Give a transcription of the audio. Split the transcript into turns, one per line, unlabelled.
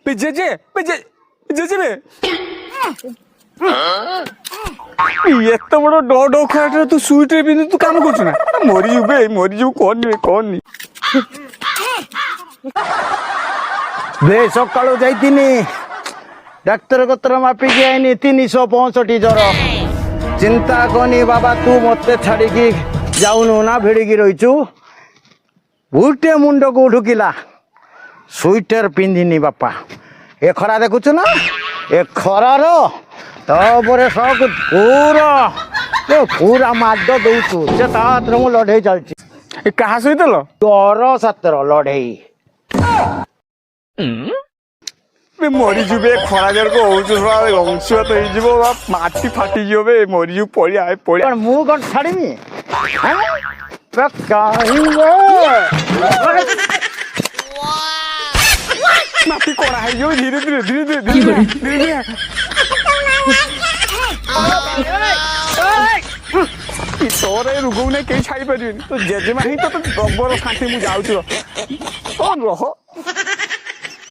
JJ JJ बे एत बड़ dough dough खा तू सुईटे पिंधि तू काम कर मरीजु कौन
बे सकाळू जाइतिनी डाक्तर कतर मापिकी आईनी 365 जर चिंता कनी बाबा तू मते छाड़िकी जाऊनु ना भिड़िकी रहीचु गोटे मुंड को ढुकिला स्वेटर पिंधिनी बापा ए खरा देखुचु ना ए खरार तापर सब पूरा माड दौचु से तात्र मु लड़े चलची
क्या सहित
डर सतर लड़े
मरीजु बे खरा जर को अंशुआत हो माटी फाटी बे मरीजु पड़िया पड़िया
मु कौन छाड़मी
माटी कड़ा है धीरे धीरे तोर रोग ने कहीं छाई पारे तो जेजेमा ही तो गोबर खाती मुझे जाऊँ रह